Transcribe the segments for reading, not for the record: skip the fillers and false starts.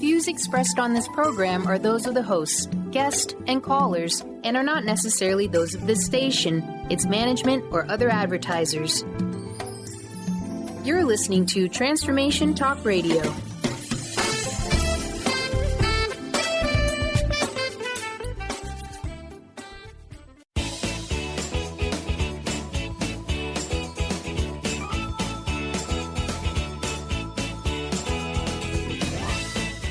views expressed on this program are those of the hosts, guests, and callers, and are not necessarily those of this station, its management, or other advertisers. You're listening to Transformation Talk Radio.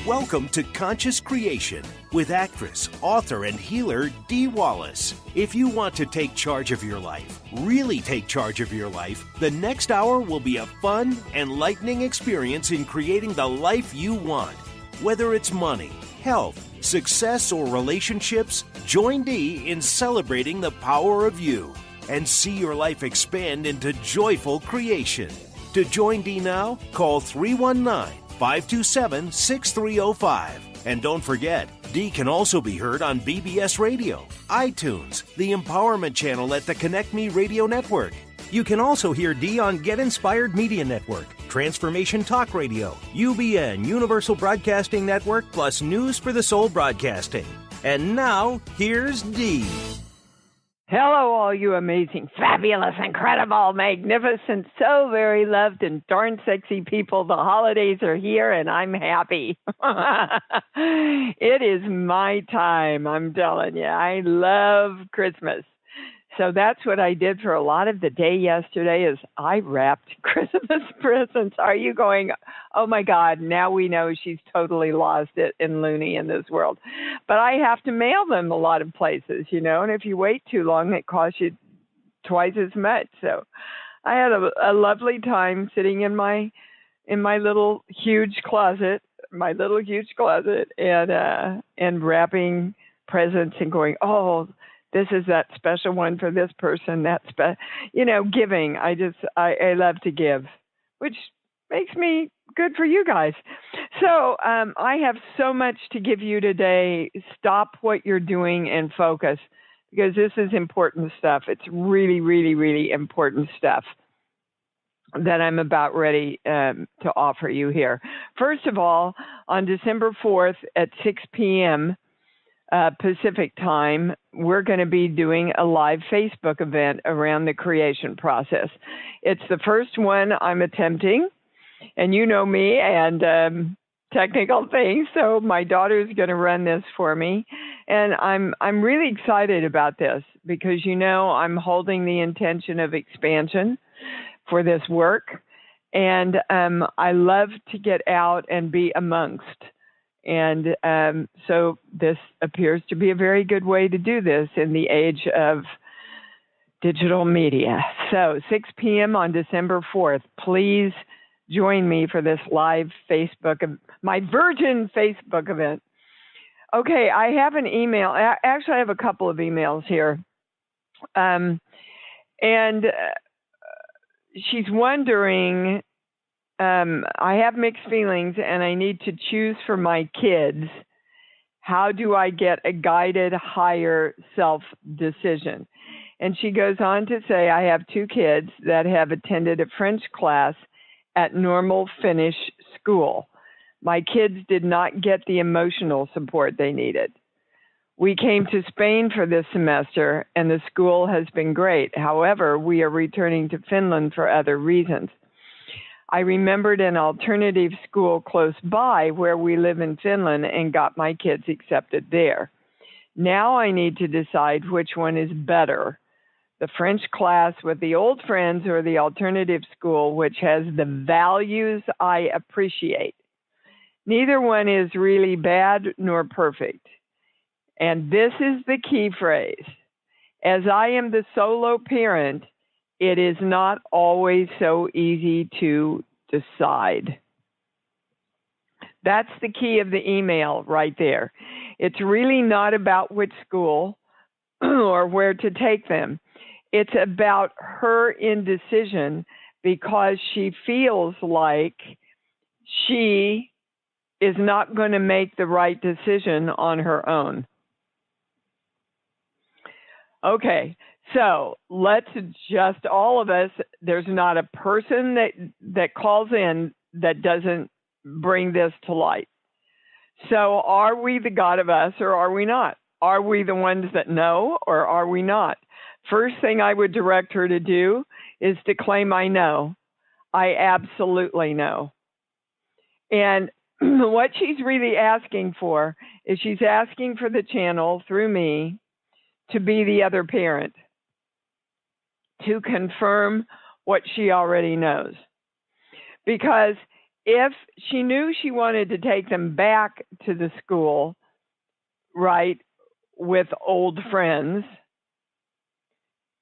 Welcome to Conscious Creation with actress, author, and healer Dee Wallace. If you want to take charge of your life, really take charge of your life, the next hour will be a fun, enlightening experience in creating the life you want. Whether it's money, health, success, or relationships, join Dee in celebrating the power of you and see your life expand into joyful creation. To join Dee now, call 319-527-6305. And don't forget, Dee can also be heard on BBS Radio, iTunes, the Empowerment Channel at the Connect Me Radio Network. You can also hear Dee on Get Inspired Media Network, Transformation Talk Radio, UBN, Universal Broadcasting Network, plus News for the Soul Broadcasting. And now, here's Dee. Hello, all you amazing, fabulous, incredible, magnificent, so very loved and darn sexy people. The holidays are here, and I'm happy. It is my time, I'm telling you. I love Christmas. So that's what I did for a lot of the day yesterday is I wrapped Christmas presents. Are you going, oh, my God, now we know she's totally lost it and loony in this world. But I have to mail them a lot of places, you know, and if you wait too long, it costs you twice as much. So I had a lovely time sitting in my little huge closet, and wrapping presents and going, oh, this is that special one for this person. Giving. I love to give, which makes me good for you guys. So I have so much to give you today. Stop what you're doing and focus, because this is important stuff. It's really, really, really important stuff that I'm about ready to offer you here. First of all, on December 4th at 6 p.m., Pacific time, we're going to be doing a live Facebook event around the creation process. It's the first one I'm attempting, and you know me and technical things, so my daughter's going to run this for me, and I'm really excited about this because, you know, I'm holding the intention of expansion for this work, and I love to get out and be amongst. And so this appears to be a very good way to do this in the age of digital media. So 6 p.m. on December 4th, please join me for this live my virgin Facebook event. Okay, I have an email. Actually, I have a couple of emails here. And she's wondering, I have mixed feelings and I need to choose for my kids. How do I get a guided higher self decision? And she goes on to say, I have two kids that have attended a French class at normal Finnish school. My kids did not get the emotional support they needed. We came to Spain for this semester and the school has been great. However, we are returning to Finland for other reasons. I remembered an alternative school close by where we live in Finland and got my kids accepted there. Now I need to decide which one is better, the French class with the old friends or the alternative school, which has the values I appreciate. Neither one is really bad nor perfect. And this is the key phrase. As I am the solo parent, it is not always so easy to decide. That's the key of the email right there. It's really not about which school or where to take them. It's about her indecision because she feels like she is not going to make the right decision on her own. Okay. So let's just, all of us, there's not a person that calls in that doesn't bring this to light. So are we the God of us or are we not? Are we the ones that know or are we not? First thing I would direct her to do is to claim I know. I absolutely know. And what she's really asking for is she's asking for the channel through me to be the other parent, to confirm what she already knows. Because if she knew she wanted to take them back to the school, right, with old friends,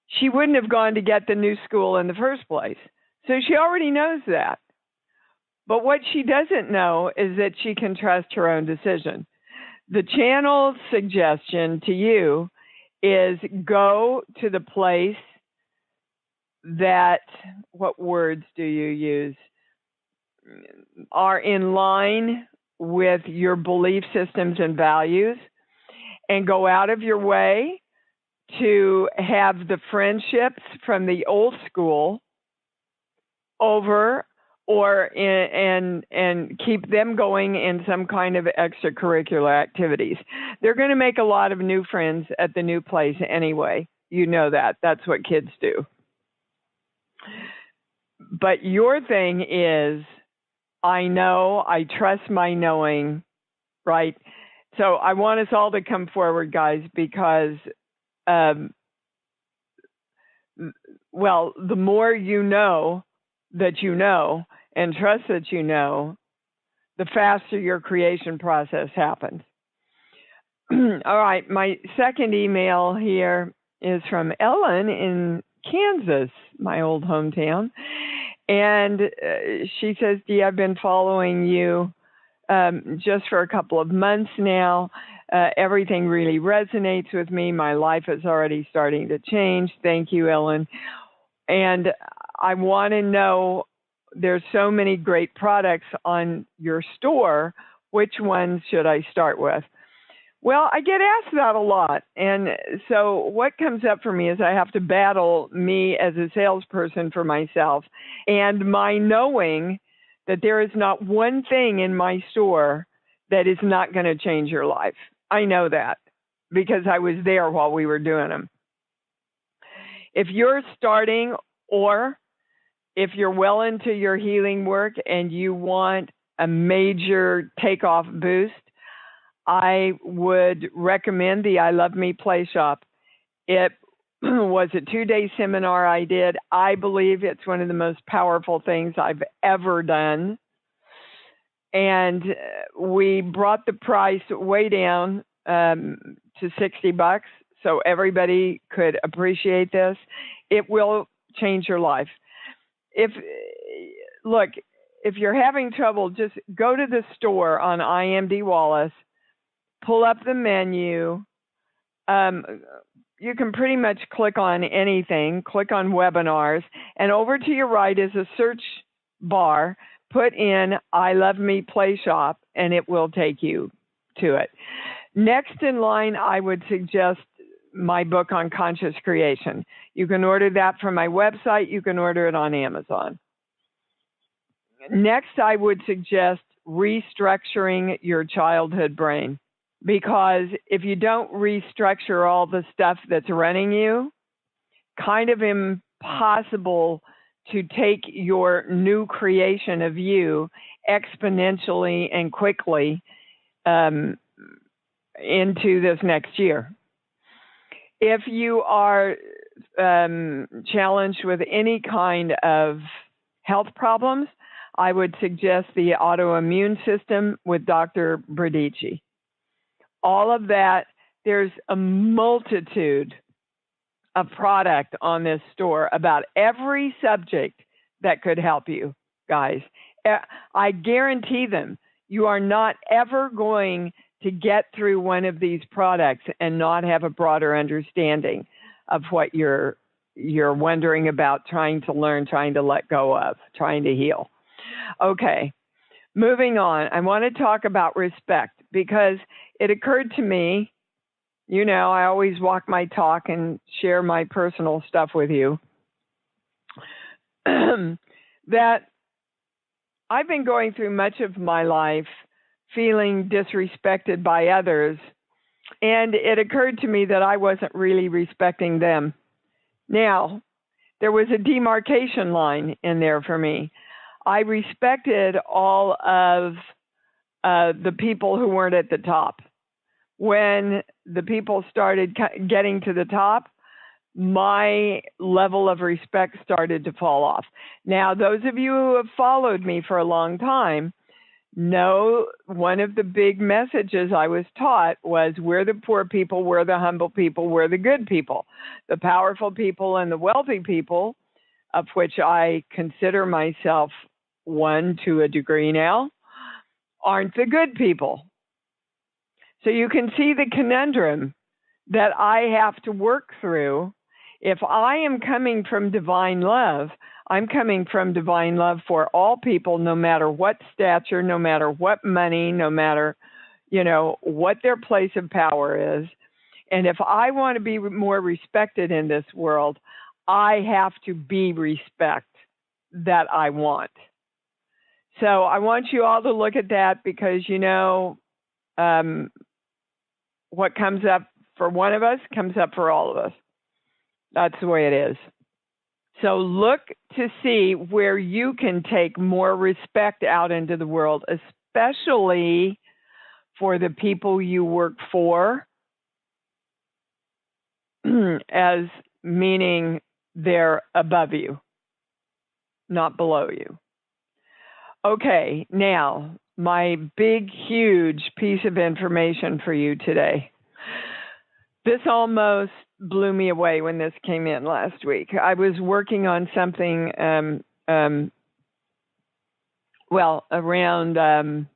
she wouldn't have gone to get the new school in the first place. So she already knows that. But what she doesn't know is that she can trust her own decision. The channel's suggestion to you is go to the place that, what words do you use, are in line with your belief systems and values, and go out of your way to have the friendships from the old school over, or and keep them going in some kind of extracurricular activities. They're going to make a lot of new friends at the new place anyway. You know that. That's what kids do. But your thing is, I know, I trust my knowing, right? So I want us all to come forward, guys, because, well, the more you know that you know and trust that you know, the faster your creation process happens. All right, my second email here is from Ellen in Kansas, my old hometown. And she says, Dee, I've been following you just for a couple of months now. Everything really resonates with me. My life is already starting to change. Thank you, Ellen. And I want to know, there's so many great products on your store. Which ones should I start with? Well, I get asked that a lot. And so what comes up for me is I have to battle me as a salesperson for myself and my knowing that there is not one thing in my store that is not going to change your life. I know that because I was there while we were doing them. If you're starting, or if you're well into your healing work and you want a major takeoff boost, I would recommend the I Love Me Play Shop. It was a 2-day seminar I did. I believe it's one of the most powerful things I've ever done. And we brought the price way down to $60 so everybody could appreciate this. It will change your life. If you're having trouble, just go to the store on IMD Wallace, pull up the menu. You can pretty much click on anything, click on webinars, and over to your right is a search bar. Put in I Love Me Play Shop, and it will take you to it. Next in line, I would suggest my book on conscious creation. You can order that from my website. You can order it on Amazon. Next, I would suggest restructuring your childhood brain. Because if you don't restructure all the stuff that's running you, kind of impossible to take your new creation of you exponentially and quickly into this next year. If you are challenged with any kind of health problems, I would suggest the autoimmune system with Dr. Bradici. All of that, there's a multitude of product on this store about every subject that could help you, guys. I guarantee them, you are not ever going to get through one of these products and not have a broader understanding of what you're wondering about, trying to learn, trying to let go of, trying to heal. Okay, moving on. I want to talk about respect because it occurred to me, you know, I always walk my talk and share my personal stuff with you, that I've been going through much of my life feeling disrespected by others. And it occurred to me that I wasn't really respecting them. Now, there was a demarcation line in there for me. I respected all of the people who weren't at the top. When the people started getting to the top, my level of respect started to fall off. Now, those of you who have followed me for a long time know one of the big messages I was taught was we're the poor people, we're the humble people, we're the good people. The powerful people and the wealthy people, of which I consider myself one to a degree now, aren't the good people. So you can see the conundrum that I have to work through. If I am coming from divine love, I'm coming from divine love for all people, no matter what stature, no matter what money, no matter, what their place of power is. And if I want to be more respected in this world, I have to be respect that I want. So I want you all to look at that because, what comes up for one of us comes up for all of us. That's the way it is. So look to see where you can take more respect out into the world, especially for the people you work for, as meaning they're above you, not below you. Okay, now, my big, huge piece of information for you today. This almost blew me away when this came in last week. I was working on something, around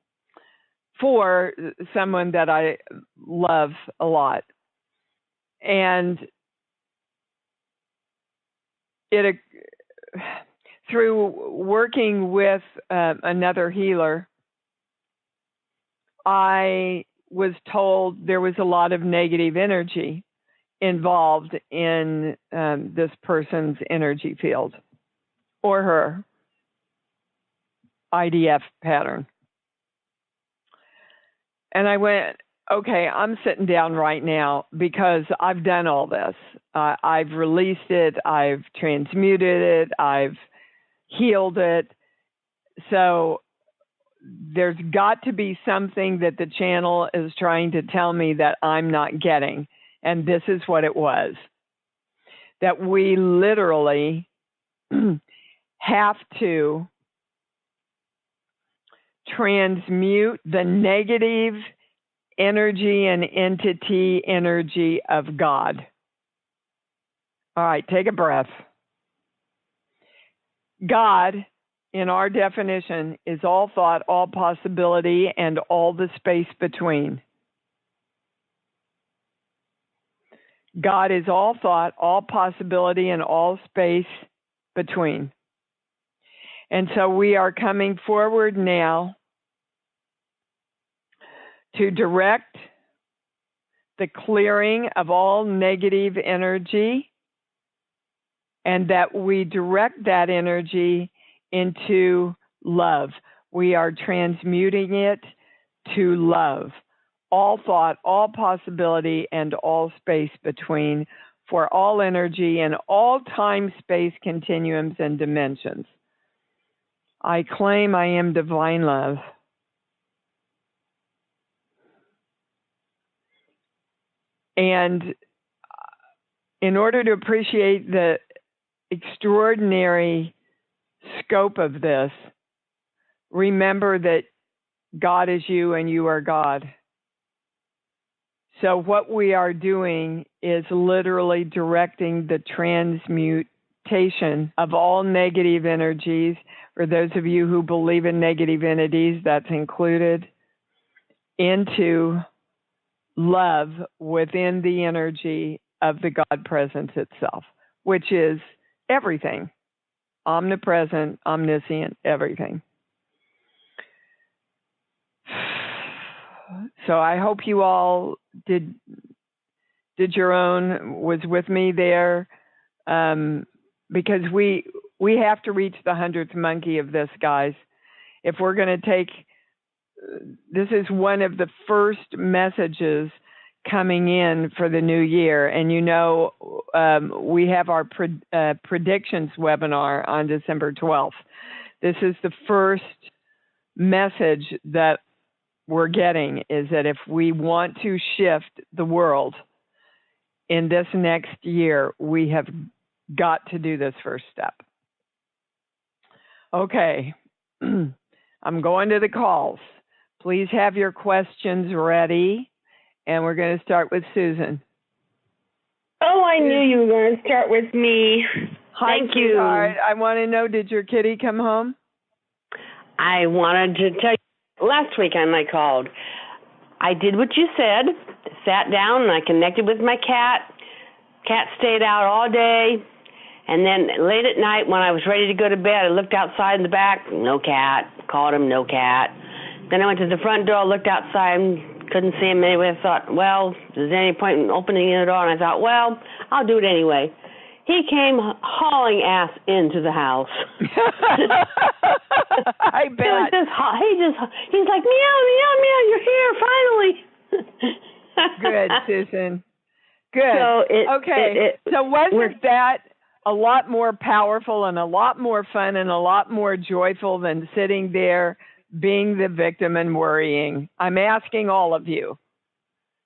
for someone that I love a lot. And through working with another healer, I was told there was a lot of negative energy involved in this person's energy field or her IDF pattern. And I went, okay, I'm sitting down right now because I've done all this. I've released it. I've transmuted it. I've healed it. So there's got to be something that the channel is trying to tell me that I'm not getting. And this is what it was. That we literally have to transmute the negative energy and entity energy of God. All right, take a breath. God, in our definition, is all thought, all possibility, and all the space between. God is all thought, all possibility, and all space between. And so we are coming forward now to direct the clearing of all negative energy, and that we direct that energy into love. We are transmuting it to love. All thought, all possibility, and all space between, for all energy and all time, space, continuums, and dimensions. I claim I am divine love. And in order to appreciate the extraordinary scope of this, remember that God is you and you are God. So what we are doing is literally directing the transmutation of all negative energies. For those of you who believe in negative entities, that's included, into love within the energy of the God presence itself, which is everything. Omnipresent, omniscient, everything. So I hope you all did your own, was with me there, because we have to reach the 100th monkey of this, guys. If we're going to take this is one of the first messages coming in for the new year. And we have our predictions webinar on December 12th. This is the first message that we're getting, is that if we want to shift the world in this next year, we have got to do this first step. Okay, I'm going to the calls. Please have your questions ready, and we're going to start with Susan. Oh, I knew you were going to start with me. Hi, Thank you. sweetheart. I want to know, did your kitty come home? I wanted to tell you, last week I called. I did what you said, sat down, and I connected with my cat. Cat stayed out all day, and then late at night when I was ready to go to bed, I looked outside in the back, no cat. Called him, no cat. Then I went to the front door, looked outside, couldn't see him anyway. I thought, well, is there any point in opening the door? And I thought, well, I'll do it anyway. He came hauling ass into the house. I bet. He's like, meow, meow, meow, you're here, finally. Good, Susan. Good. So wasn't that a lot more powerful and a lot more fun and a lot more joyful than sitting there being the victim and worrying? I'm asking all of you.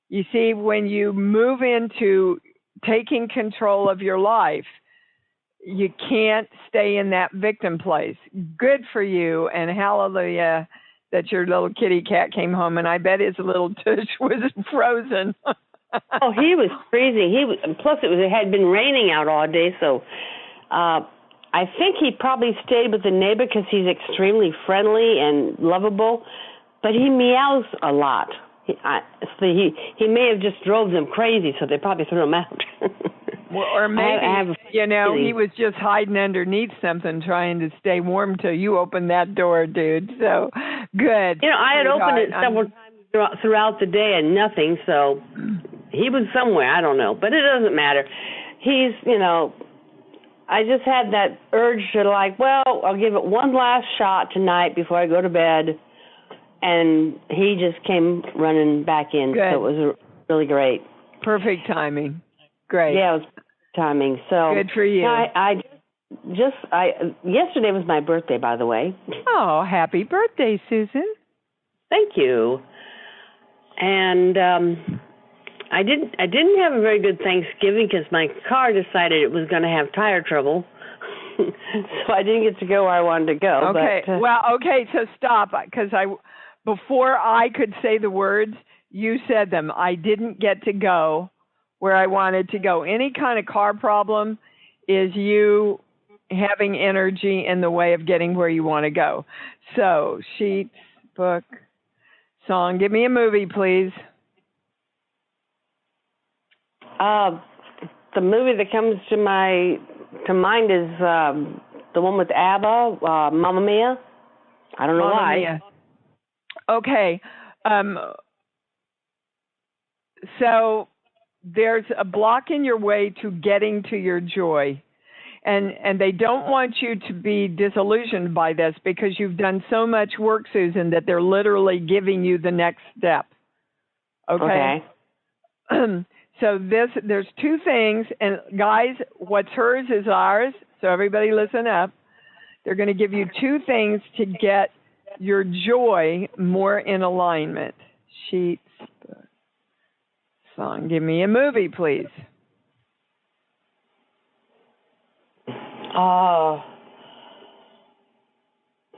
You see, when you move into taking control of your life, you can't stay in that victim place. Good for you, and hallelujah that your little kitty cat came home, and I bet his little tush was frozen. Oh, he was freezing. Plus it had been raining out all day, so I think he probably stayed with the neighbor because he's extremely friendly and lovable, but he meows a lot. He may have just drove them crazy, so they probably threw him out. Well, or maybe, he was just hiding underneath something trying to stay warm till you opened that door, dude. So, good. I had opened it several times throughout the day and nothing, so he was somewhere. I don't know, but it doesn't matter. He's, I just had that urge to I'll give it one last shot tonight before I go to bed. And he just came running back in. Good. So it was really great. Perfect timing. Great. Yeah, it was timing. So good for you. Yesterday was my birthday, by the way. Oh, happy birthday, Susan. Thank you. And I didn't have a very good Thanksgiving because my car decided it was going to have tire trouble. So I didn't get to go where I wanted to go. Okay. So stop, because before I could say the words, you said them. I didn't get to go where I wanted to go. Any kind of car problem is you having energy in the way of getting where you want to go. So, sheets, book, song. Give me a movie, please. The movie that comes to mind is the one with ABBA, Mamma Mia. I don't know why. Mia. Okay. So there's a block in your way to getting to your joy. And they don't want you to be disillusioned by this because you've done so much work, Susan, that they're literally giving you the next step. Okay. So there's two things, and guys, what's hers is ours. So everybody listen up. They're going to give you two things to get your joy more in alignment. Sheets, song. Give me a movie, please. Oh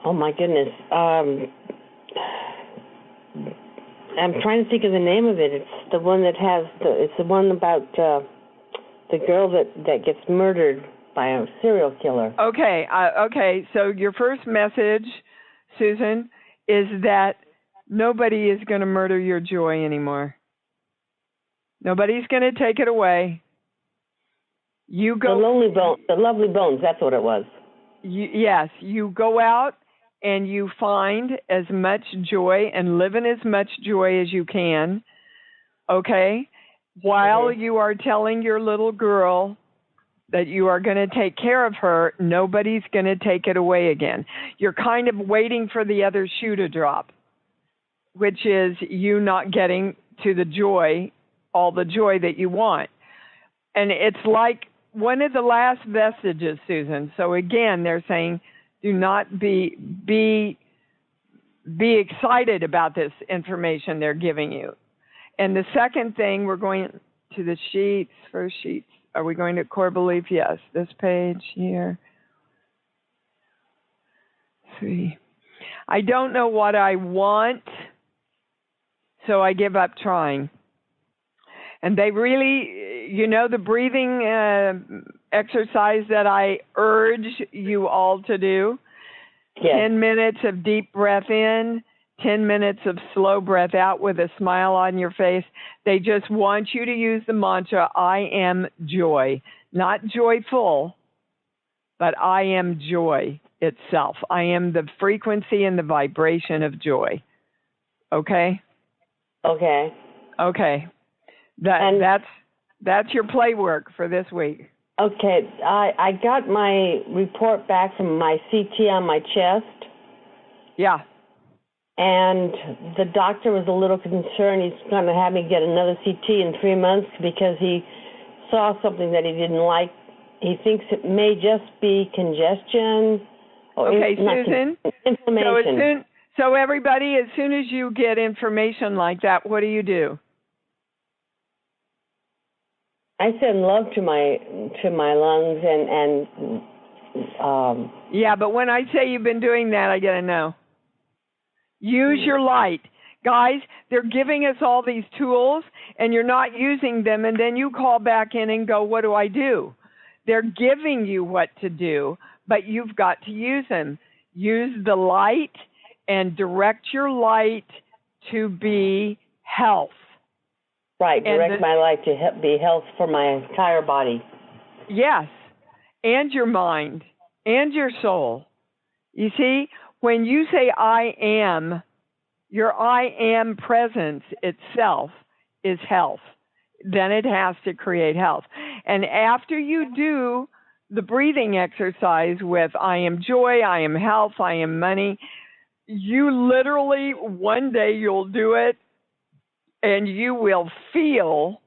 my goodness. I'm trying to think of the name of it. It's the one that has it's the one about the girl that gets murdered by a serial killer. Okay. Okay. So your first message, Susan, is that nobody is going to murder your joy anymore. Nobody's going to take it away. You go. The Lovely Bones. That's what it was. Yes. You go out and you find as much joy and live in as much joy as you can, okay? While you are telling your little girl that you are going to take care of her, nobody's going to take it away again. You're kind of waiting for the other shoe to drop, which is you not getting to the joy, all the joy that you want. And it's like one of the last vestiges, Susan. So again, they're saying, do not be excited about this information they're giving you. And the second thing, we're going to the sheets, first sheets. Are we going to core belief? Yes. This page here. 3. I don't know what I want, so I give up trying. And they really, the breathing exercise that I urge you all to do, yes. 10 minutes of deep breath in, 10 minutes of slow breath out with a smile on your face. They just want you to use the mantra, I am joy. Not joyful, but I am joy itself. I am the frequency and the vibration of joy. Okay? Okay. Okay. That's your play work for this week. Okay. I got my report back from my CT on my chest. Yeah. And the doctor was a little concerned. He's going to have me get another CT in 3 months because he saw something that he didn't like. He thinks it may just be congestion. Or okay, Susan. Inflammation. So everybody, as soon as you get information like that, what do? I send love to my lungs and yeah, but when I say you've been doing that, I gotta know. Use your light. Guys, they're giving us all these tools, and you're not using them, and then you call back in and go, what do I do? They're giving you what to do, but you've got to use them. Use the light and direct your light to be health. Right, direct my light to be health for my entire body. Yes, and your mind, and your soul. You see, when you say I am, your I am presence itself is health. Then it has to create health. And after you do the breathing exercise with I am joy, I am health, I am money, you literally, one day you'll do it, and you will feel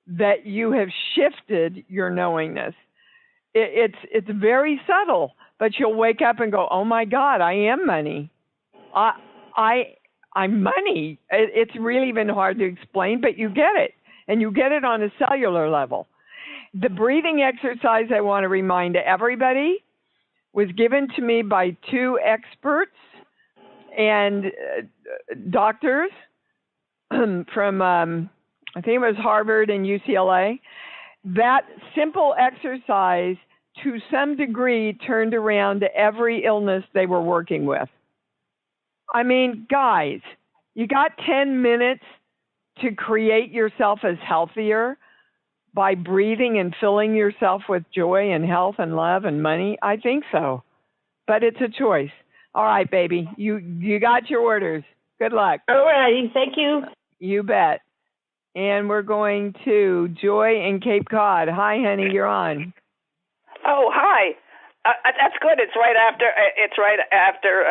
that you have shifted your knowingness. It's very subtle, but you'll wake up and go, oh my God, I am money. I'm money. It's really even hard to explain, but you get it. And you get it on a cellular level. The breathing exercise, I want to remind everybody, was given to me by 2 experts and doctors from, I think it was Harvard and UCLA. That simple exercise, to some degree, turned around every illness they were working with. I mean, guys, you got 10 minutes to create yourself as healthier by breathing and filling yourself with joy and health and love and money? I think so. But it's a choice. All right, baby. You got your orders. Good luck. All right. Thank you. You bet. And we're going to Joy in Cape Cod. Hi, honey. You're on. Oh, hi. That's good. It's right after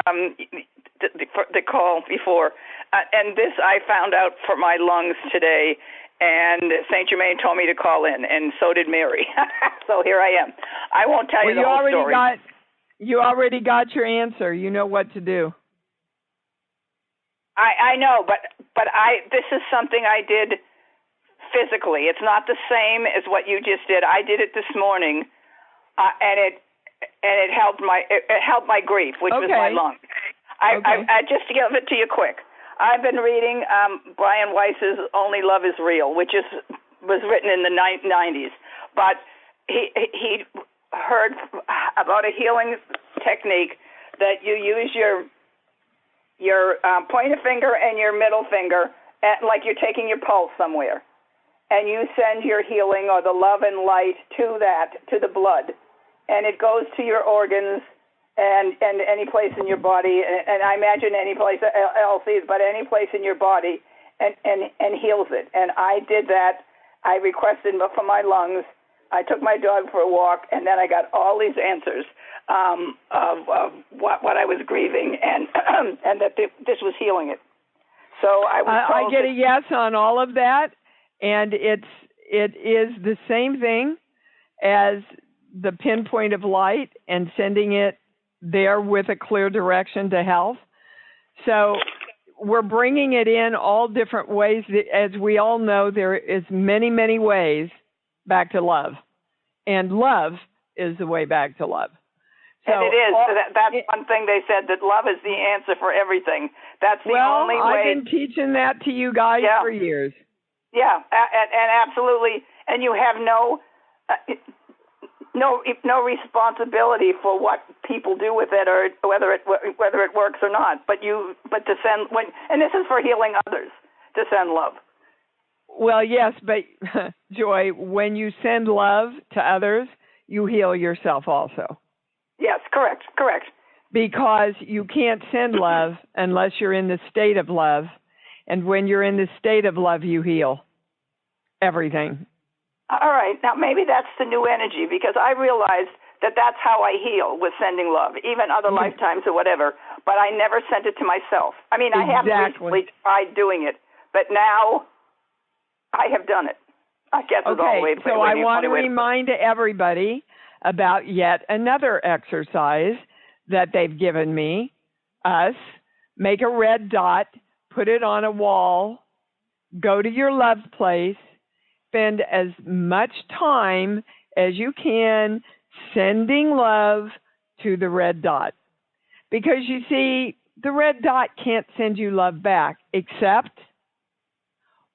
the call before. And this I found out for my lungs today, and St. Germain told me to call in, and so did Mary. So here I am. I won't tell you the whole story. You already got your answer. You know what to do. I know, but this is something I did physically. It's not the same as what you just did. I did it this morning, and it helped my grief, which was my lungs. I just to give it to you quick. I've been reading Brian Weiss's Only Love Is Real, which was written in the 90s. But he heard about a healing technique that you use your pointer finger and your middle finger, like you're taking your pulse somewhere, and you send your healing or the love and light to the blood, and it goes to your organs and any place in your body, and I imagine any place else, but any place in your body, and heals it. And I did that. I requested for my lungs. I took my dog for a walk, and then I got all these answers of what I was grieving, and and that this was healing it. So I get a yes on all of that, and it is the same thing as the pinpoint of light and sending it there with a clear direction to health. So we're bringing it in all different ways. As we all know, there is many, many ways back to love, and love is the way back to love. So, and it is. That's one thing they said, that love is the answer for everything. That's the only way. I've been teaching that to you guys for years. Yeah, and absolutely. And you have no responsibility for what people do with it, or whether it works or not. But to send, and this is for healing others, to send love. Well, yes, but Joy, when you send love to others, you heal yourself also. Yes, correct. Because you can't send love unless you're in the state of love. And when you're in the state of love, you heal everything. All right. Now, maybe that's the new energy, because I realized that that's how I heal, with sending love, even other lifetimes or whatever. But I never sent it to myself. I mean, I have recently tried doing it, but now I have done it. I guess it's all the way. So I want to remind everybody about yet another exercise that they've given us. Make a red dot, put it on a wall, go to your love place, spend as much time as you can sending love to the red dot. Because you see, the red dot can't send you love back, except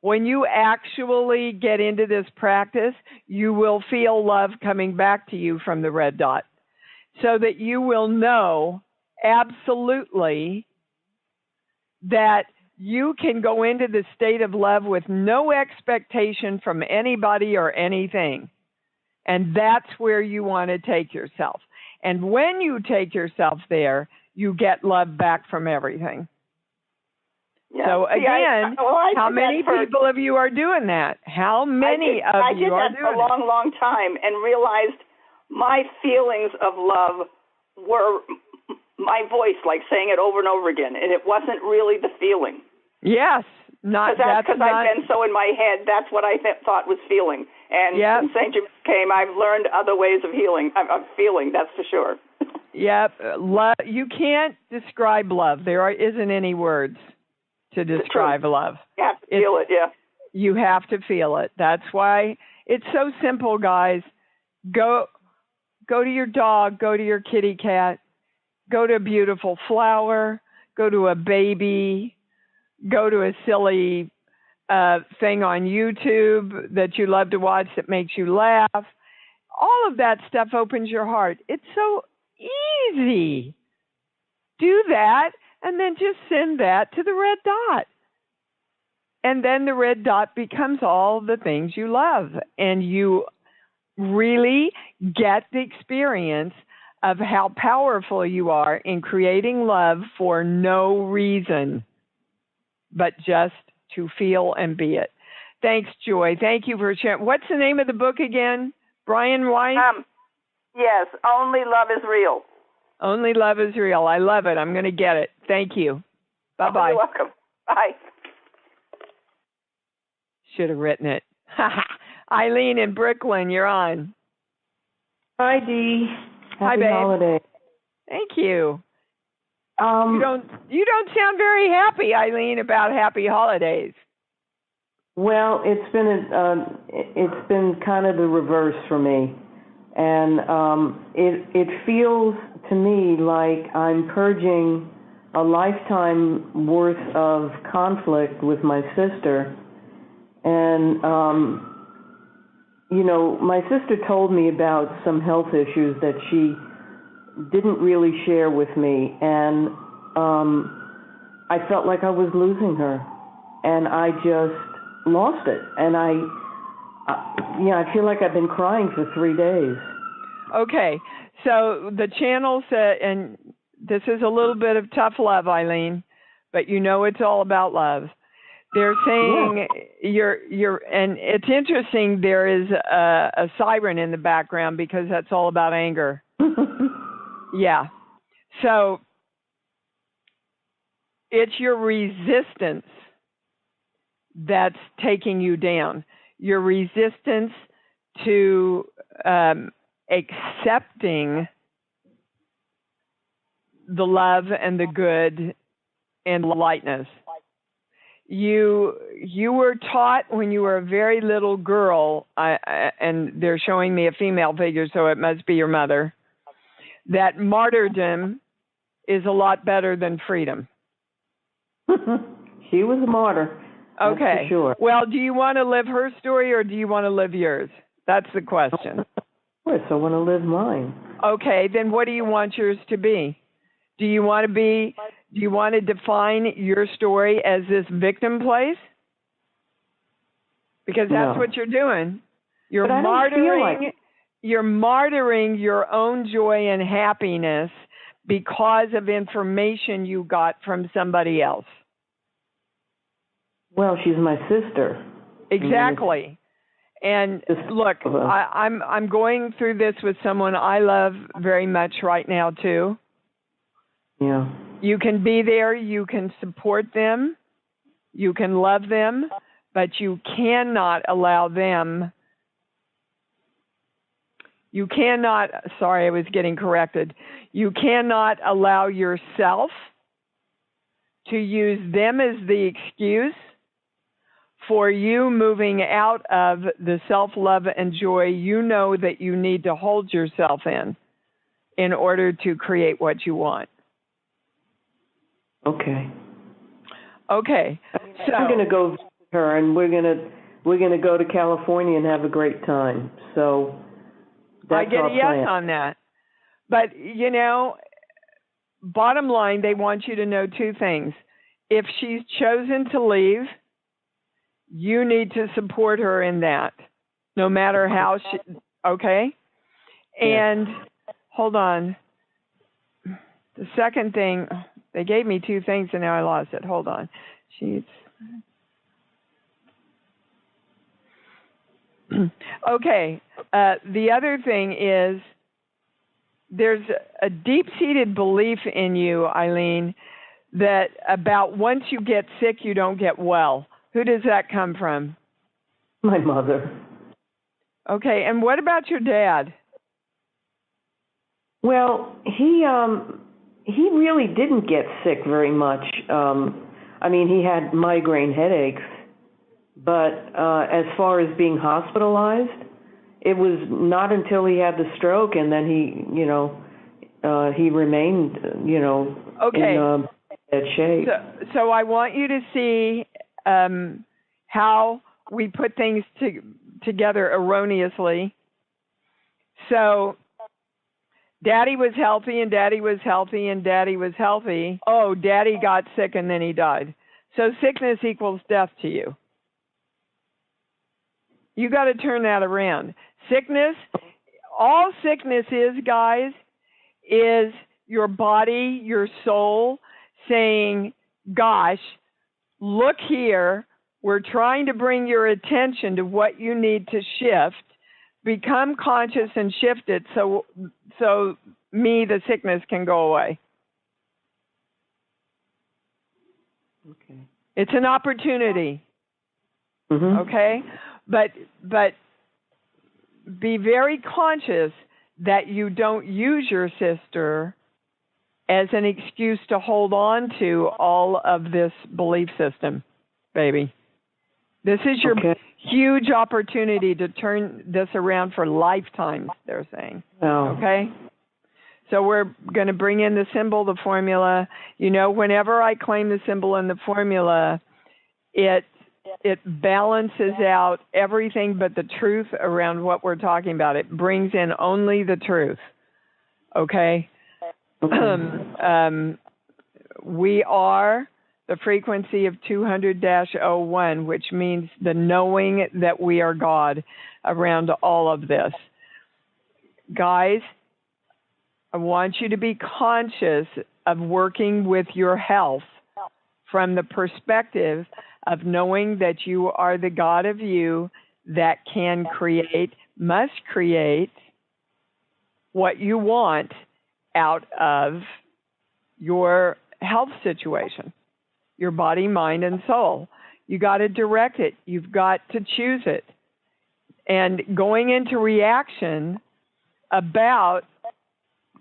when you actually get into this practice, you will feel love coming back to you from the red dot, so that you will know absolutely that you can go into the state of love with no expectation from anybody or anything. And that's where you want to take yourself. And when you take yourself there, you get love back from everything. Yeah. So again, how many people of you are doing that? How many of you are doing it? I did that for a long, long time, and realized my feelings of love were my voice, like saying it over and over again, and it wasn't really the feeling. Yes, because I've been so in my head. That's what I thought was feeling. And since St. Germain came, I've learned other ways of healing, of feeling. That's for sure. Yep, love. You can't describe love. There isn't any words to describe love. You have to feel it, yeah. You have to feel it. That's why it's so simple, guys. Go to your dog, go to your kitty cat, go to a beautiful flower, go to a baby, go to a silly thing on YouTube that you love to watch that makes you laugh. All of that stuff opens your heart. It's so easy. Do that. And then just send that to the red dot. And then the red dot becomes all the things you love. And you really get the experience of how powerful you are in creating love for no reason, but just to feel and be it. Thanks, Joy. Thank you for sharing. What's the name of the book again? Brian White? Yes, Only Love is Real. Only Love is Real. I love it. I'm going to get it. Thank you. Bye-bye. You're welcome. Bye. Should have written it. Eileen in Brooklyn, you're on. Hi, Dee. Hi, babe. Holiday. Thank you. You don't sound very happy, Eileen, about happy holidays. Well, it's been kind of the reverse for me. And it feels to me like I'm purging a lifetime worth of conflict with my sister. And, my sister told me about some health issues that she didn't really share with me. And I felt like I was losing her. And I just lost it. And I feel like I've been crying for 3 days. Okay, so the channel said, and this is a little bit of tough love, Eileen, but it's all about love. They're saying you're, and it's interesting. There is a siren in the background because that's all about anger. Yeah, so it's your resistance that's taking you down. Your resistance to accepting the love and the good and lightness. You were taught when you were a very little girl, and they're showing me a female figure, so it must be your mother, that martyrdom is a lot better than freedom. She was a martyr. Okay. For sure. Well, do you want to live her story or do you want to live yours? That's the question. Of course, I want to live mine. Okay, then what do you want yours to be? Do you want to define your story as this victim place? Because that's what you're doing. You're you're martyring your own joy and happiness because of information you got from somebody else. Well, she's my sister. Exactly. And look, I'm going through this with someone I love very much right now too. Yeah. You can be there, you can support them, you can love them, but you cannot allow them. You cannot, sorry, I was getting corrected. You cannot allow yourself to use them as the excuse for you moving out of the self-love and joy you know that you need to hold yourself in order to create what you want. Okay. Okay. So I'm going to go visit her, and we're going to go to California and have a great time. So that's I get a yes on that. But, you know, bottom line, they want you to know two things. If she's chosen to leave, you need to support her in that, no matter how she, okay? And hold on. The second thing, they gave me two things and now I lost it. Hold on. Okay. The other thing is there's a deep-seated belief in you, Eileen, that about once you get sick, you don't get well. Who does that come from? My mother. Okay, and what about your dad? Well, he really didn't get sick very much. I mean, he had migraine headaches, but as far as being hospitalized, it was not until he had the stroke, and then he remained, okay, in bad shape. So I want you to see how we put things together erroneously. So Daddy was healthy, and Daddy was healthy, and Daddy was healthy. Oh, Daddy got sick, and then he died. So sickness equals death to you. You got to turn that around. Sickness, all sickness is, guys, is your body, your soul saying, gosh, look here, we're trying to bring your attention to what you need to shift. Become conscious and shift it so the sickness can go away. Okay. It's an opportunity. Mm-hmm. Okay? But be very conscious that you don't use your sister as an excuse to hold on to all of this belief system, baby. This is your huge opportunity to turn this around for lifetimes, they're saying. Oh. Okay? So we're going to bring in the symbol, the formula. You know, whenever I claim the symbol and the formula, it balances out everything but the truth around what we're talking about. It brings in only the truth. Okay? We are the frequency of 200-01, which means the knowing that we are God around all of this. Guys, I want you to be conscious of working with your health from the perspective of knowing that you are the God of you that can create, must create what you want out of your health situation, your body, mind, and soul. You got to direct it. You've got to choose it. And going into reaction about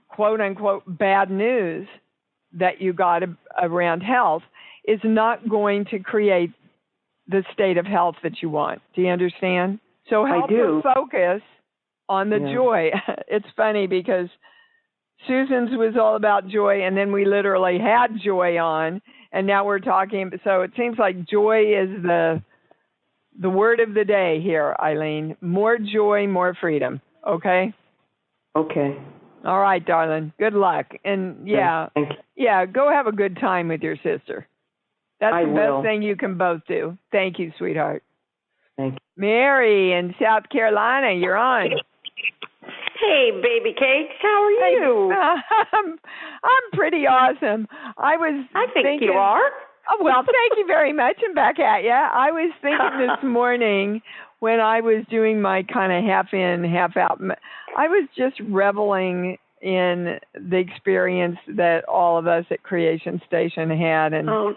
quote unquote bad news that you got around health is not going to create the state of health that you want. Do you understand? So help her focus on the joy. It's funny because Susan's was all about joy, and then we literally had joy on, and now we're talking. So it seems like joy is the word of the day here, Eileen. More joy, more freedom. Okay? Okay. All right, darling. Good luck. And go have a good time with your sister. That's the best thing you can both do. Thank you, sweetheart. Thank you. Mary in South Carolina, you're on. Hey, baby cakes. How are you? I'm pretty awesome. I think thinking, you are. Oh, well, thank you very much, and back at you. I was thinking this morning when I was doing my kind of half in, half out, I was just reveling in the experience that all of us at Creation Station had, and how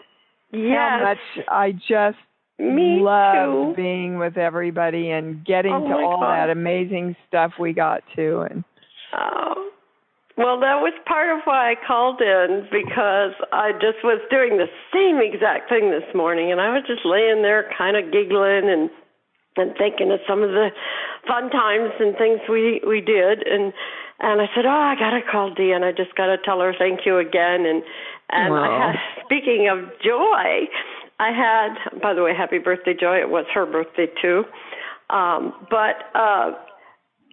much I just loved being with everybody and getting to all that amazing stuff we got to. And well, that was part of why I called in, because I just was doing the same exact thing this morning, and I was just laying there kind of giggling and thinking of some of the fun times and things we did, and I said, I got to call Dee, and I just got to tell her thank you again. And I had, speaking of joy, I had, by the way, happy birthday, Joy. It was her birthday too. But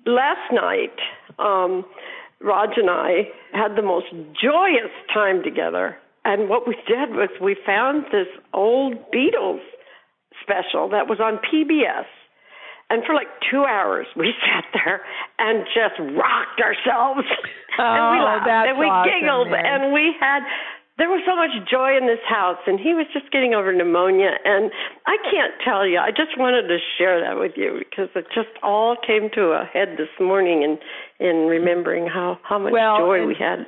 last night, Raj and I had the most joyous time together. And what we did was we found this old Beatles special that was on PBS. And for like 2 hours, we sat there and just rocked ourselves. And we laughed and we giggled, and there was so much joy in this house, and he was just getting over pneumonia. And I can't tell you, I just wanted to share that with you because it just all came to a head this morning in remembering how much joy we had.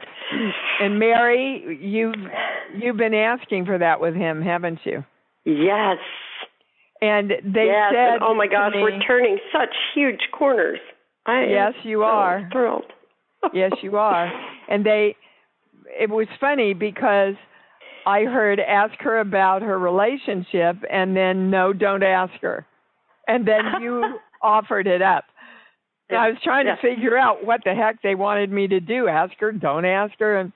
And Mary, you've been asking for that with him, haven't you? Yes. And they said, and oh my gosh, we're turning such huge corners. Yes, you are. I'm thrilled. Yes, you are. And it was funny because I heard ask her about her relationship, and then no, don't ask her. And then you offered it up. And I was trying to figure out what the heck they wanted me to do. Ask her, don't ask her. And,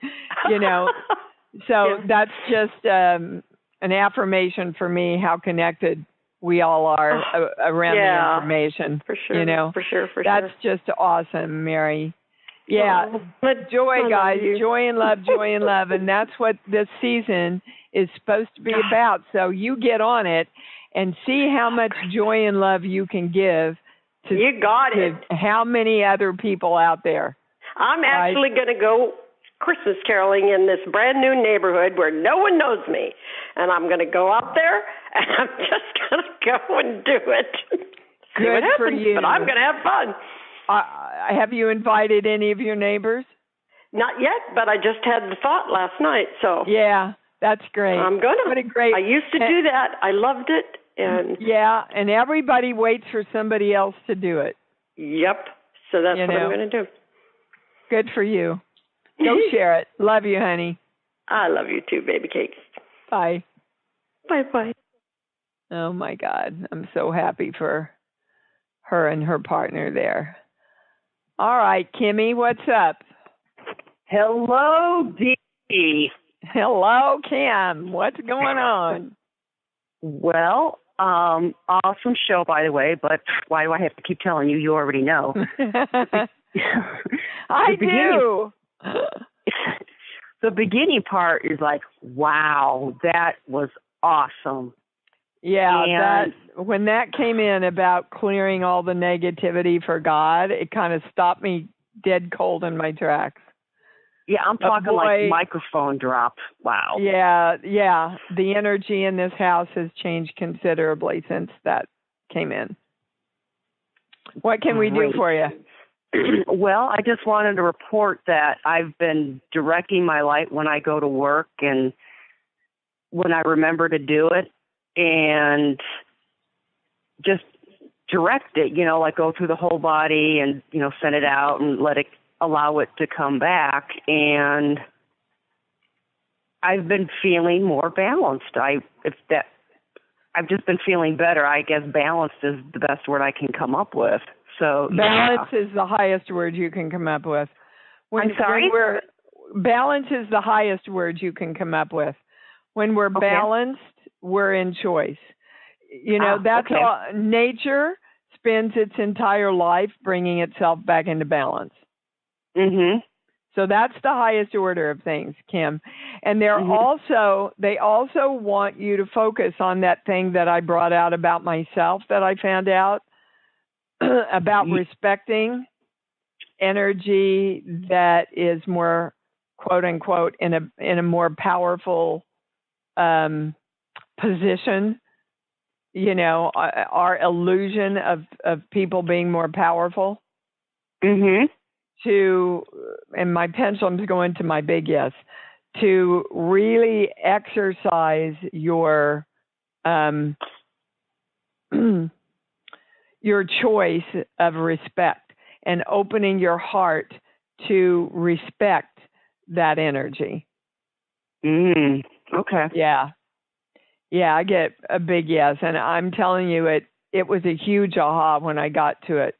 so that's just an affirmation for me how connected we all are around the information. For sure. For sure. That's just awesome, Mary. Yeah, joy, guys, joy and love, and that's what this season is supposed to be about. So you get on it and see how much joy and love you can give to how many other people out there. I'm actually going to go Christmas caroling in this brand new neighborhood where no one knows me, and I'm going to go out there and I'm just going to go and do it. See what happens, for you. But I'm going to have fun. Have you invited any of your neighbors? Not yet, but I just had the thought last night. So yeah, that's great. I'm gonna. What a great. I used to do that. I loved it, and and everybody waits for somebody else to do it. Yep. So that's what I'm going to do. Good for you. Go share it. Love you, honey. I love you too, baby cakes. Bye. Bye. Oh my God, I'm so happy for her and her partner there. All right, Kimmy, what's up? Hello, Dee. Hello, Kim. What's going on? Well, awesome show, by the way, but why do I have to keep telling you? You already know. I do. The beginning part is like, wow, that was awesome. Yeah, when that came in about clearing all the negativity for God, it kind of stopped me dead cold in my tracks. Yeah, I'm talking like microphone drop. Wow. Yeah. The energy in this house has changed considerably since that came in. What can we do for you? Well, I just wanted to report that I've been directing my light when I go to work, and when I remember to do it, and just direct it, like go through the whole body and, send it out and allow it to come back. And I've been feeling more balanced. I've just been feeling better. I guess balanced is the best word I can come up with. So balance is the highest word you can come up with. I'm sorry? Balance is the highest word you can come up with. When we're balanced, we're in choice. That's all. Nature spends its entire life bringing itself back into balance. Mm-hmm. So that's the highest order of things, Kim. And they also want you to focus on that thing that I brought out about myself that I found out about respecting energy that is more, quote unquote, in a more powerful position. Our illusion of people being more powerful. Mm-hmm. And my pendulum's going to my big yes, to really exercise your your choice of respect and opening your heart to respect that energy. Okay. Yeah, I get a big yes, and I'm telling you, it was a huge aha when I got to it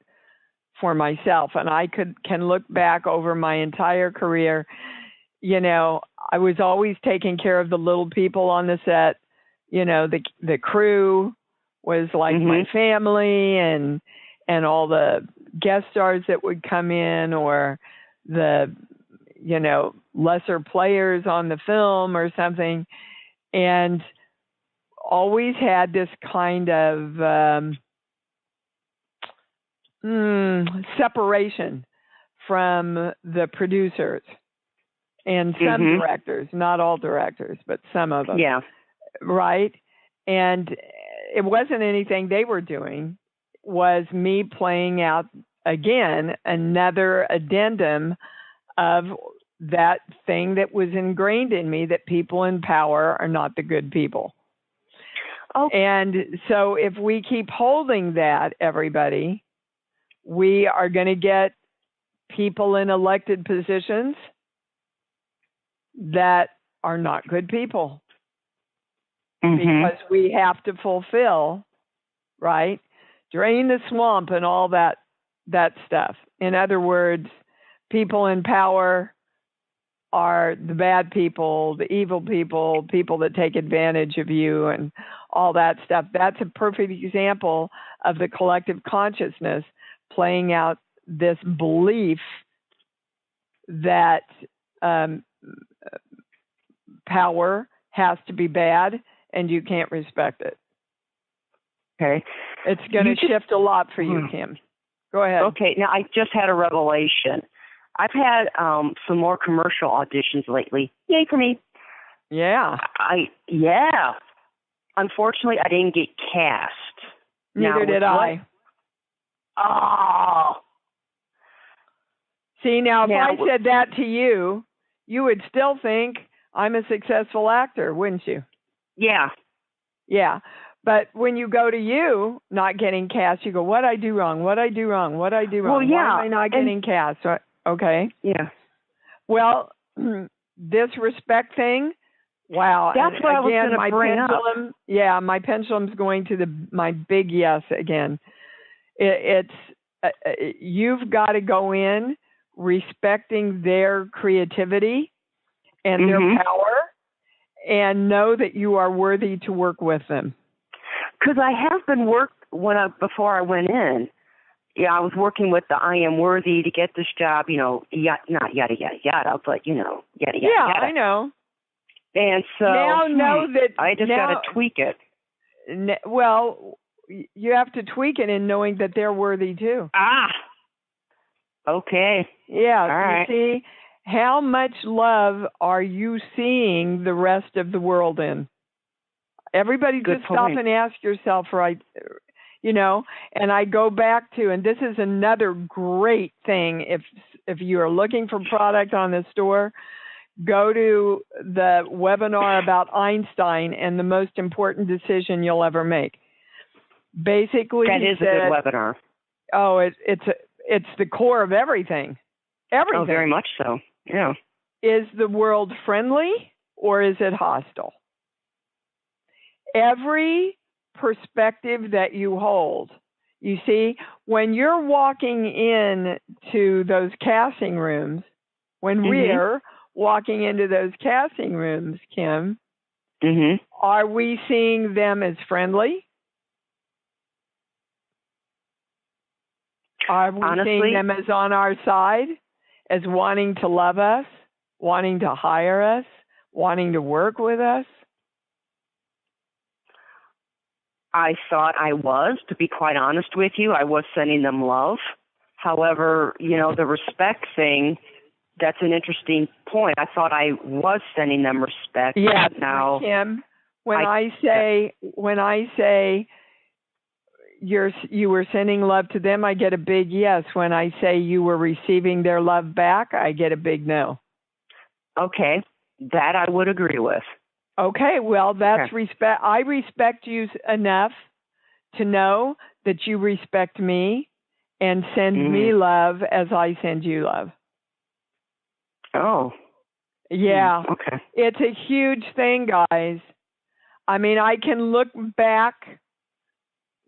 for myself, and I can look back over my entire career. I was always taking care of the little people on the set. The crew was like my family, and all the guest stars that would come in, or the lesser players on the film or something, and always had this kind of separation from the producers and some directors, not all directors, but some of them. Yeah. Right? And it wasn't anything they were doing, it was me playing out, again, another addendum of that thing that was ingrained in me, that people in power are not the good people. Okay. And so if we keep holding that, everybody, we are going to get people in elected positions that are not good people, because we have to fulfill, right? Drain the swamp and all that stuff. In other words, people in power are the bad people, the evil people, people that take advantage of you and all that stuff. That's a perfect example of the collective consciousness playing out this belief that power has to be bad and you can't respect it. Okay. It's going to shift a lot for you, Kim. Go ahead. Okay. Now, I just had a revelation. I've had some more commercial auditions lately. Yay for me. Yeah. Unfortunately, I didn't get cast. Neither did I. Oh. See, now, if I said that to you, you would still think I'm a successful actor, wouldn't you? Yeah. Yeah. But when you go to you not getting cast, you go, what I do wrong? What I do wrong? What I do wrong? Well, yeah. Why am I not getting cast? Okay. Yeah. Well, this respect thing, wow. That's and what I was again, going to bring pendulum, up. Yeah, my pendulum's going to my big yes again. It's you've got to go in respecting their creativity and their power, and know that you are worthy to work with them. Because I have been before I went in. Yeah, I was working with the I am worthy to get this job, not yada, yada, yada, but, yada, yada, yeah, yada. I know. And so now know that I just got to tweak it. Well, you have to tweak it in knowing that they're worthy too. Okay. Yeah. All right. You see, how much love are you seeing the rest of the world in? Everybody Good just point. stop and ask yourself, right? And I go back to, and this is another great thing, if you are looking for product on the store, go to the webinar about Einstein and the most important decision you'll ever make. Basically, that is a good webinar. Oh, it's the core of everything. Everything. Oh, very much so. Yeah. Is the world friendly or is it hostile? Every perspective that you hold, you see, when you're walking in to those casting rooms, when we're walking into those casting rooms, Kim, are we seeing them as friendly? Are we seeing them as on our side, as wanting to love us, wanting to hire us, wanting to work with us? I thought I was, to be quite honest with you. I was sending them love. However, the respect thing, that's an interesting point. I thought I was sending them respect. Yeah, now, Kim, when I say you were sending love to them, I get a big yes. When I say you were receiving their love back, I get a big no. Okay, that I would agree with. Okay, well, that's respect. I respect you enough to know that you respect me and send me love as I send you love. Oh. Yeah. Okay. It's a huge thing, guys. I mean, I can look back,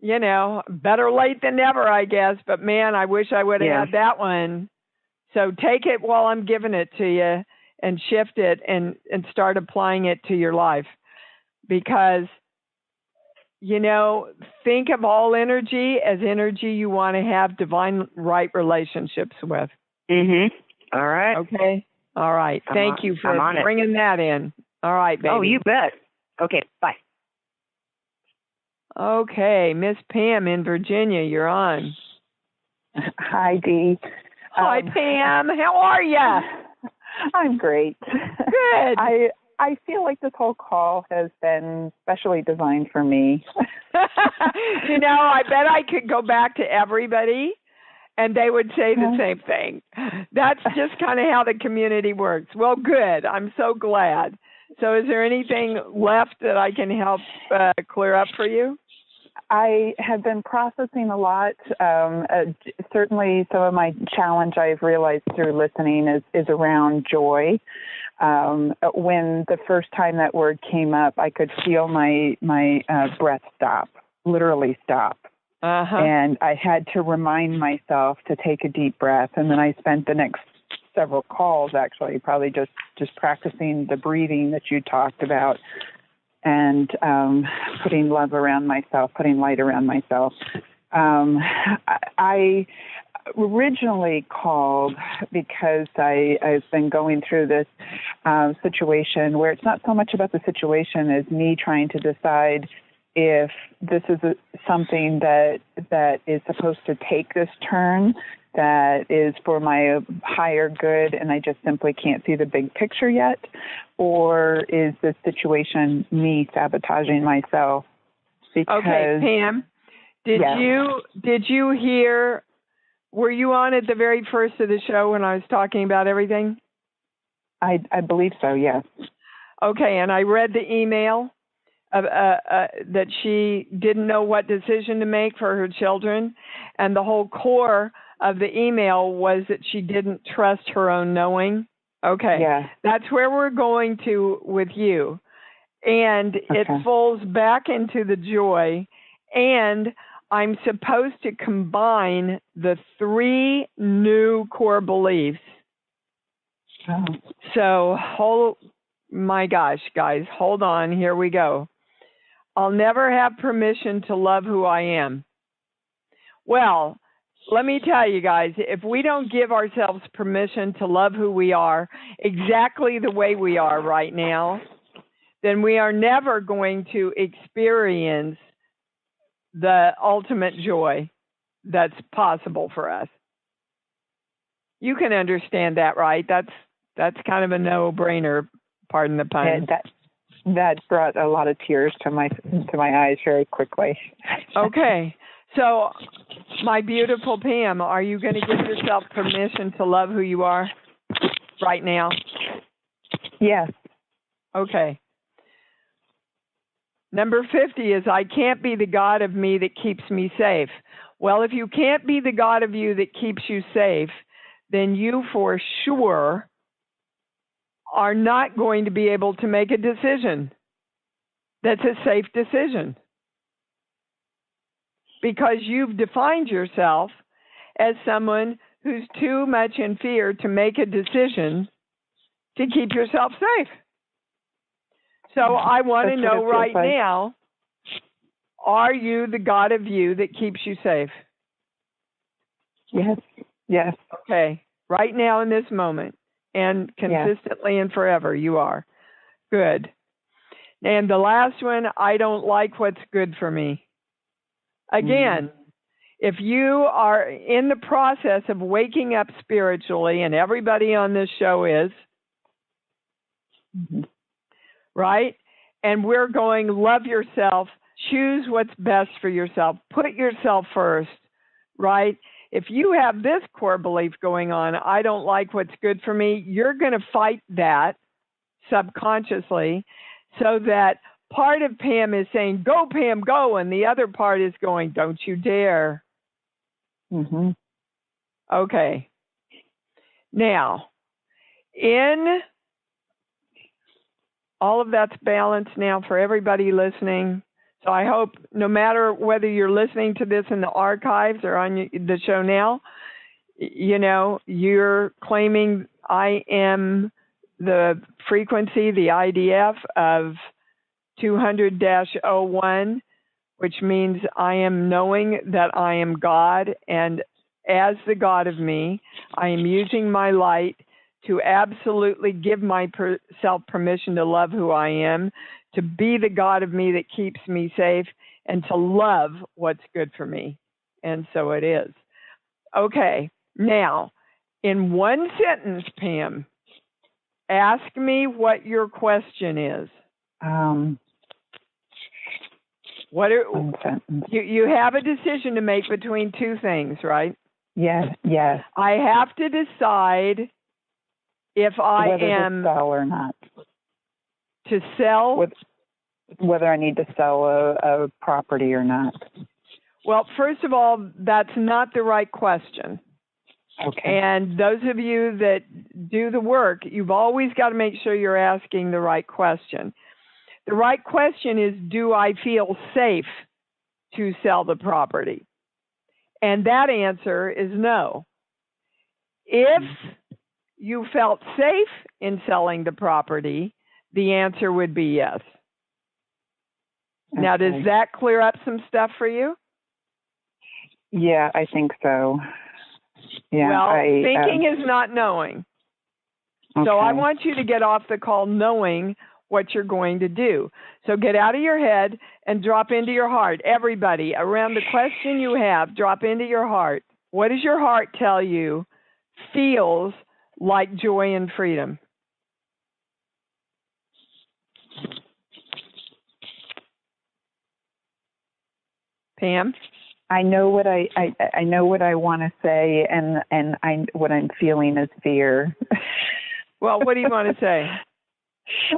better late than never, I guess, but man, I wish I would have had that one. So take it while I'm giving it to you and shift it and start applying it to your life. Because, think of all energy as energy you want to have divine right relationships with. All right. Okay. All right. Thank you for bringing that in. All right, baby. Oh, you bet. Okay, bye. Okay, Miss Pam in Virginia, you're on. Hi, Dee. Hi, Pam. How are you? I'm great. Good. I feel like this whole call has been specially designed for me. I bet I could go back to everybody and they would say the same thing. That's just kind of how the community works. Well, good. I'm so glad. So is there anything left that I can help clear up for you? I have been processing a lot. Certainly some of my challenge I've realized through listening is around joy. When the first time that word came up, I could feel my breath stop, literally stop. And I had to remind myself to take a deep breath. And then I spent the next several calls actually probably just practicing the breathing that you talked about and putting love around myself, putting light around myself. I originally called because I've been going through this situation where it's not so much about the situation as me trying to decide if this is something that is supposed to take this turn, that is for my higher good, and I just simply can't see the big picture yet, or is this situation me sabotaging myself? Because, okay, Pam, did you hear? Were you on at the very first of the show when I was talking about everything? I believe so. Yes. Okay, and I read the email that she didn't know what decision to make for her children, and the whole core of the email was that she didn't trust her own knowing. Okay, that's where we're going to with you. And it falls back into the joy, and I'm supposed to combine the 3 new core beliefs. So, my gosh, guys, hold on. Here we go. I'll never have permission to love who I am. Well, let me tell you guys, if we don't give ourselves permission to love who we are exactly the way we are right now, then we are never going to experience the ultimate joy that's possible for us. You can understand that, right? That's kind of a no-brainer, pardon the pun. That brought a lot of tears to my eyes very quickly. Okay. So, my beautiful Pam, are you going to give yourself permission to love who you are right now? Yes. Okay. Number 50 is, I can't be the God of me that keeps me safe. Well, if you can't be the God of you that keeps you safe, then you for sure are not going to be able to make a decision that's a safe decision, because you've defined yourself as someone who's too much in fear to make a decision to keep yourself safe. So I want to know right now, are you the God of you that keeps you safe? Yes. Yes. Okay. Right now in this moment, and consistently and forever, you are. Good. And the last one, I don't like what's good for me. Again, if you are in the process of waking up spiritually, and everybody on this show is, right? And we're going, love yourself, choose what's best for yourself, put yourself first, right? If you have this core belief going on, I don't like what's good for me, you're going to fight that subconsciously, so that part of Pam is saying, go, Pam, go, and the other part is going, don't you dare. Mm-hmm. Okay. Now, in all of that's balanced now for everybody listening. So I hope no matter whether you're listening to this in the archives or on the show now, you know, you're claiming I am the frequency, the IDF of 200-01, which means I am knowing that I am God, and as the God of me, I am using my light to absolutely give myself permission to love who I am, to be the God of me that keeps me safe, and to love what's good for me. And so it is. Okay, now, in one sentence, Pam, ask me what your question is. You have a decision to make between two things, right? Yes, yes. I have to decide if I am to sell or not. To sell? Whether I need to sell a property or not. Well, first of all, that's not the right question. Okay. And those of you that do the work, you've always got to make sure you're asking the right question. The right question is, do I feel safe to sell the property? And that answer is no. If you felt safe in selling the property, the answer would be yes. Okay. Now, does that clear up some stuff for you? Yeah, I think so. Yeah. Well, thinking is not knowing. Okay. So I want you to get off the call knowing what you're going to do. So get out of your head and drop into your heart. Everybody, around the question you have, drop into your heart. What does your heart tell you feels like joy and freedom? Pam? I know what I know what I want to say, and what I'm feeling is fear. Well, what do you want to say?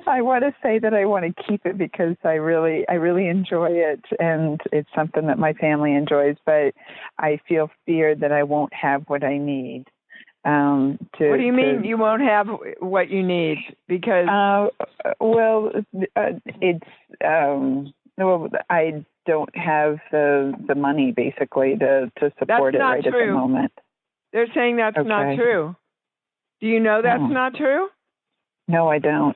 I want to say that I want to keep it because I really enjoy it, and it's something that my family enjoys. But I feel fear that I won't have what I need. What do you mean you won't have what you need? Because I don't have the money basically to support it right at the moment. They're saying that's not true. Do you know that's not true? No, I don't.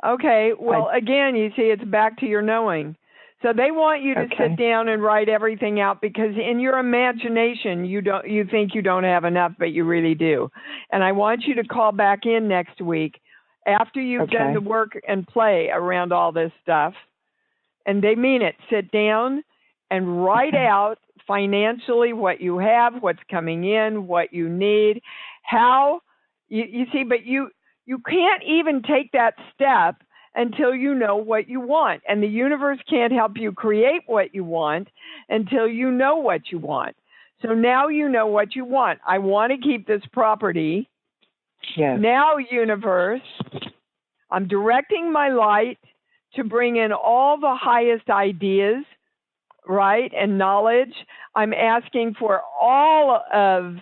Okay. Well, again, you see, it's back to your knowing. So they want you to sit down and write everything out, because in your imagination, you think you don't have enough, but you really do. And I want you to call back in next week after you've done the work and play around all this stuff. And they mean it. Sit down and write out financially what you have, what's coming in, what you need, how you see, but you can't even take that step until you know what you want. And the universe can't help you create what you want until you know what you want. So now you know what you want. I want to keep this property Yes. Now, universe, I'm directing my light to bring in all the highest ideas, right, and knowledge. I'm asking for all of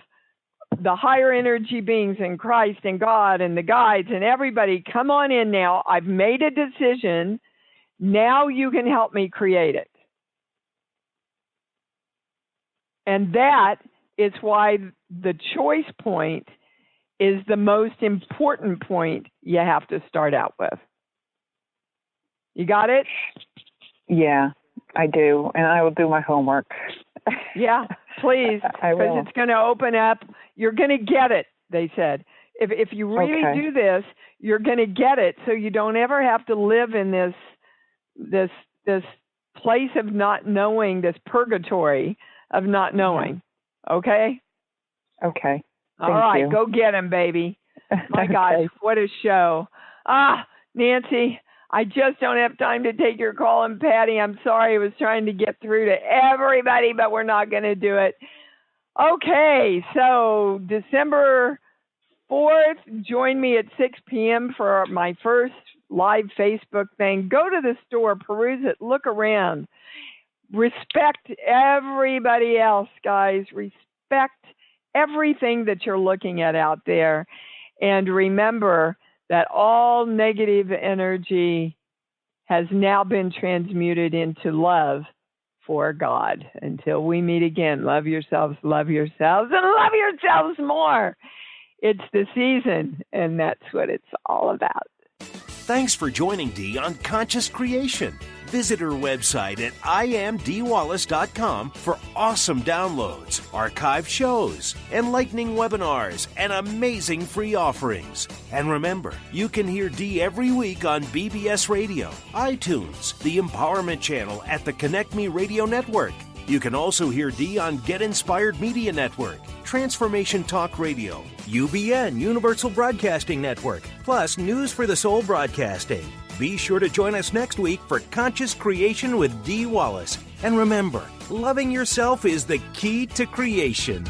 the higher energy beings in Christ and God and the guides and everybody, come on in now. I've made a decision. Now you can help me create it. And that is why the choice point is the most important point you have to start out with. You got it? Yeah, I do. And I will do my homework. Yeah, please, because it's going to open up. You're going to get it, they said. If you really do this, you're going to get it, so you don't ever have to live in this place of not knowing, this purgatory of not knowing. Okay? Okay. All right, go get him, baby. My God, what a show. Nancy, I just don't have time to take your call. And Patty, I'm sorry, I was trying to get through to everybody, but we're not going to do it. Okay, so December 4th, join me at 6 p.m. for my first live Facebook thing. Go to the store, peruse it, look around. Respect everybody else, guys. Respect everything that you're looking at out there. And remember that all negative energy has now been transmuted into love for God. Until we meet again, love yourselves, and love yourselves more. It's the season, and that's what it's all about. Thanks for joining Dee on Conscious Creation. Visit her website at imdwallace.com for awesome downloads, archived shows, enlightening webinars, and amazing free offerings. And remember, you can hear Dee every week on BBS Radio, iTunes, the Empowerment Channel at the Connect Me Radio Network. You can also hear Dee on Get Inspired Media Network, Transformation Talk Radio, UBN Universal Broadcasting Network, plus News for the Soul Broadcasting. Be sure to join us next week for Conscious Creation with Dee Wallace. And remember, loving yourself is the key to creation.